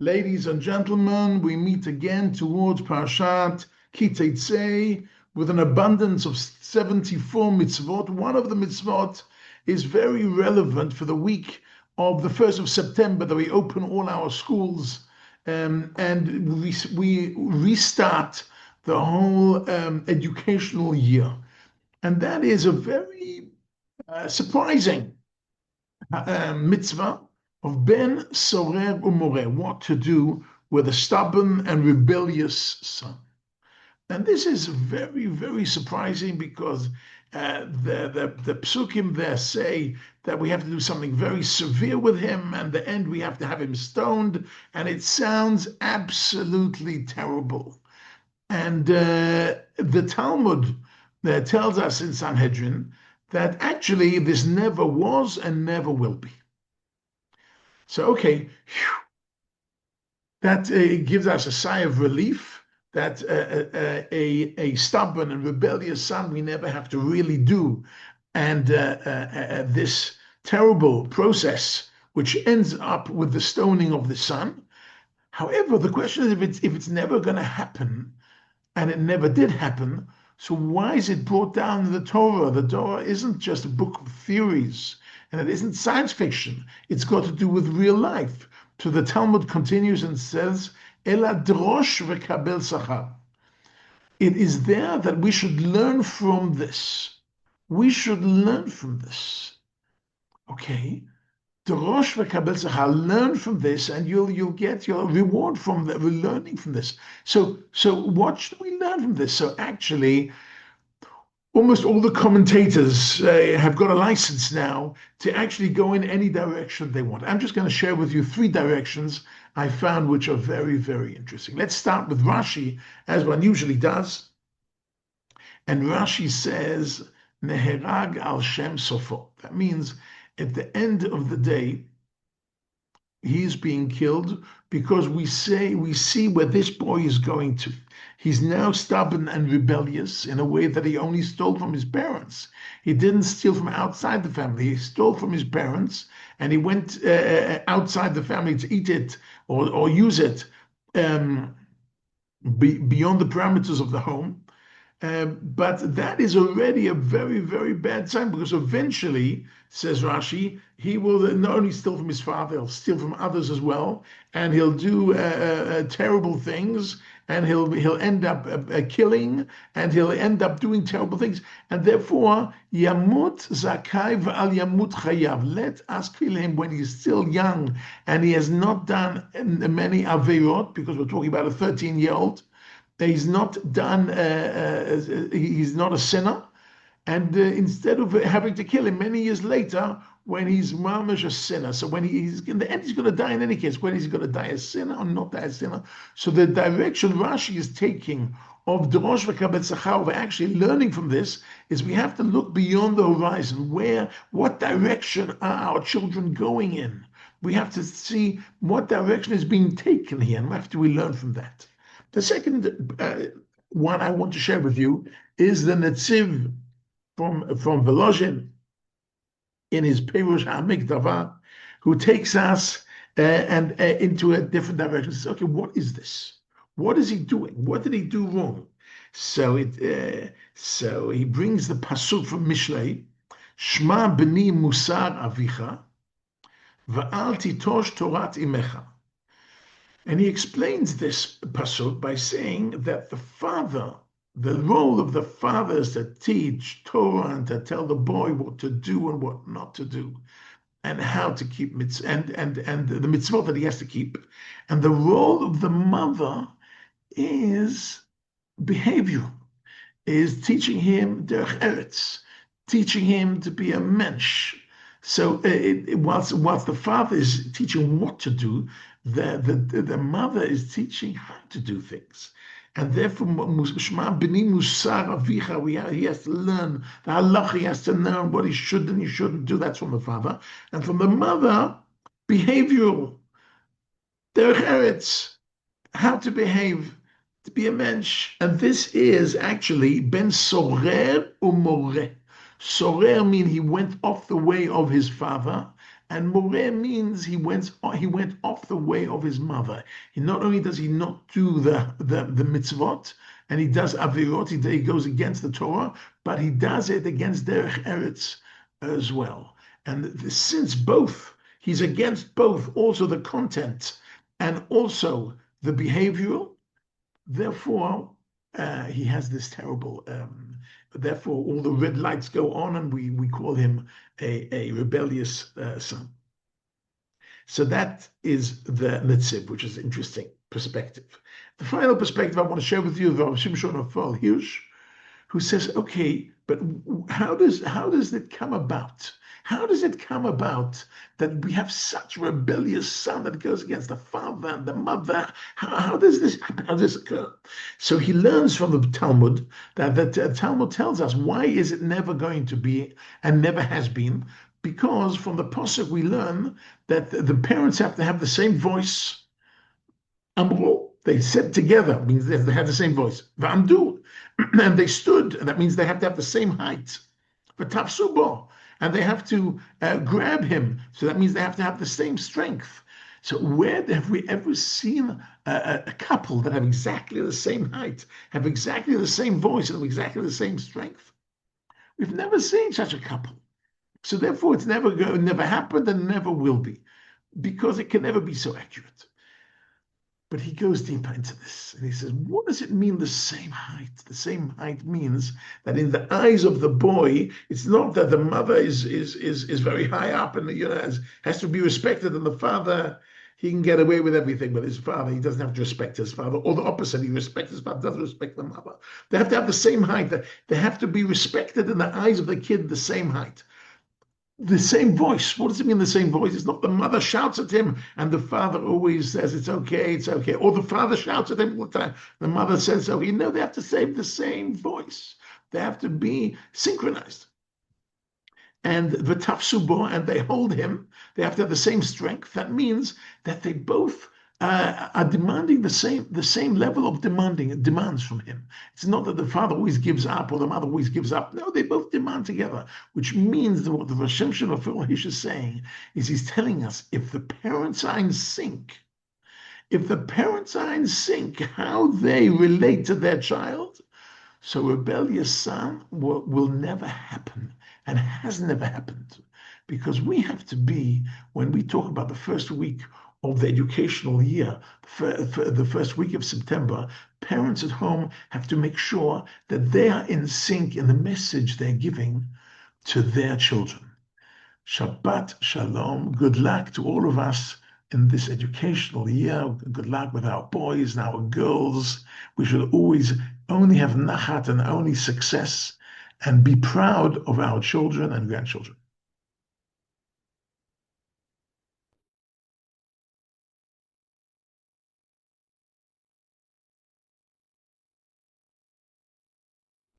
Ladies and gentlemen, we meet again towards Parashat Ki with an abundance of 74 mitzvot. One of the mitzvot is very relevant for the week of the 1st of September that we open all our schools and we restart the whole educational year. And that is a very surprising mitzvah of Ben Sorer Umoreh, what to do with a stubborn and rebellious son. And this is very, very surprising because the psukim there say that we have to do something very severe with him, and the end we have to have him stoned, and it sounds absolutely terrible. And the Talmud tells us in Sanhedrin that actually this never was and never will be. So, okay, that gives us a sigh of relief that a stubborn and rebellious son we never have to really do. And this terrible process, which ends up with the stoning of the son. However, the question is if it's never going to happen, and it never did happen, so why is it brought down in the Torah? The Torah isn't just a book of theories, and it isn't science fiction. It's got to do with real life. So the Talmud continues and says, Ela drosh v'kabel sachar. It is there that we should learn from this. We should learn from this. Okay? Drosh v'kabel sachar. Learn from this, and you'll get your reward from the learning from this. So what should we learn from this? So actually, almost all the commentators have got a license now to actually go in any direction they want. I'm just going to share with you 3 directions I found which are very, very interesting. Let's start with Rashi, as one usually does. And Rashi says, Neherag al Shem Sofo. That means at the end of the day, he's being killed because we see where this boy is going to. He's now stubborn and rebellious in a way that he only stole from his parents. He didn't steal from outside the family. He stole from his parents, and he went outside the family to eat it or use it beyond the parameters of the home. But that is already a very, very bad sign because eventually, says Rashi, he will not only steal from his father, he'll steal from others as well, and he'll do terrible things, and he'll end up killing, and he'll end up doing terrible things, and therefore, Yamut Zakai v'al Yamut Chayav. Let us kill him when he's still young and he has not done many averot, because we're talking about a 13-year-old. He's not done. He's not a sinner, and instead of having to kill him many years later, when he's mamish a sinner, so when he's in the end, he's going to die in any case. Whether he's going to die a sinner or not die a sinner. So the direction Rashi is taking of Drosh v'kabel sachar, we're actually learning from this, is we have to look beyond the horizon. What direction are our children going in? We have to see what direction is being taken here, and after we learn from that. The second one I want to share with you is the Netziv from Volozhin in his Perush HaMikdavar, who takes us and into a different direction. He says, okay, what is this? What is he doing? What did he do wrong? So he brings the pasuk from Mishlei, Shma b'ni musar avicha, va'al titosh torat imecha. And he explains this pasuk by saying that the role of the father is to teach Torah and to tell the boy what to do and what not to do, and how to keep mitzvah and the mitzvah that he has to keep. And the role of the mother is behavior, is teaching him derech eretz, teaching him to be a mensch. So whilst the father is teaching what to do, the mother is teaching how to do things. And therefore, Shema b'ni musar avicha, he has to learn the halacha, he has to learn what he should and he shouldn't do. That's from the father. And from the mother, behavioral, derech eretz, how to behave, to be a mensch. And this is actually ben sorer umoreh. Sorer means he went off the way of his father, And moreh means he went off the way of his mother. He not only does he not do the mitzvot, and he does avirot, he goes against the Torah, but he does it against derech eretz as well. And since both, he's against both, also the content and also the behavioral, therefore he has this terrible. Therefore, all the red lights go on, and we call him a rebellious son. So that is the Netziv, which is an interesting perspective. The final perspective I want to share with you is Rav Shimshon Raphael Hirsch, who says, okay, but how does it come about? How does it come about that we have such a rebellious son that goes against the father and the mother? How does this occur? So he learns from the Talmud that the Talmud tells us why is it never going to be and never has been, because from the Pasuk we learn that the parents have to have the same voice. Amro, they said together, means they had the same voice. V'amdu, and they stood, and that means they have to have the same height. V'tafsubo, and they have to grab him, so that means they have to have the same strength. So where have we ever seen a couple that have exactly the same height, have exactly the same voice, and have exactly the same strength? We've never seen such a couple. So therefore, it's never happened and never will be, because it can never be so accurate. But he goes deeper into this, and he says, what does it mean, the same height? The same height means that in the eyes of the boy, it's not that the mother is very high up and has to be respected, and the father, he can get away with everything, but his father, he doesn't have to respect his father, or the opposite, he respects his father, doesn't respect the mother. They have to have the same height. They have to be respected in the eyes of the kid, the same height. The same voice. What does it mean, the same voice? It's not the mother shouts at him and the father always says, it's okay, it's okay. Or the father shouts at him all the time. The mother says, okay. No, they have to say the same voice. They have to be synchronized. And the tafsubo, and they hold him. They have to have the same strength. That means that they both are demanding the same level of demands from him. It's not that the father always gives up or the mother always gives up. No, they both demand together, which means that what the Rosh Hashanah of Hish is saying is he's telling us if the parents are in sync, how they relate to their child, so rebellious son will never happen and has never happened, because we have to be, when we talk about the first week of the educational year, for the first week of September, parents at home have to make sure that they are in sync in the message they're giving to their children. Shabbat Shalom. Good luck to all of us in this educational year. Good luck with our boys and our girls. We should always only have nachat and only success, and be proud of our children and grandchildren.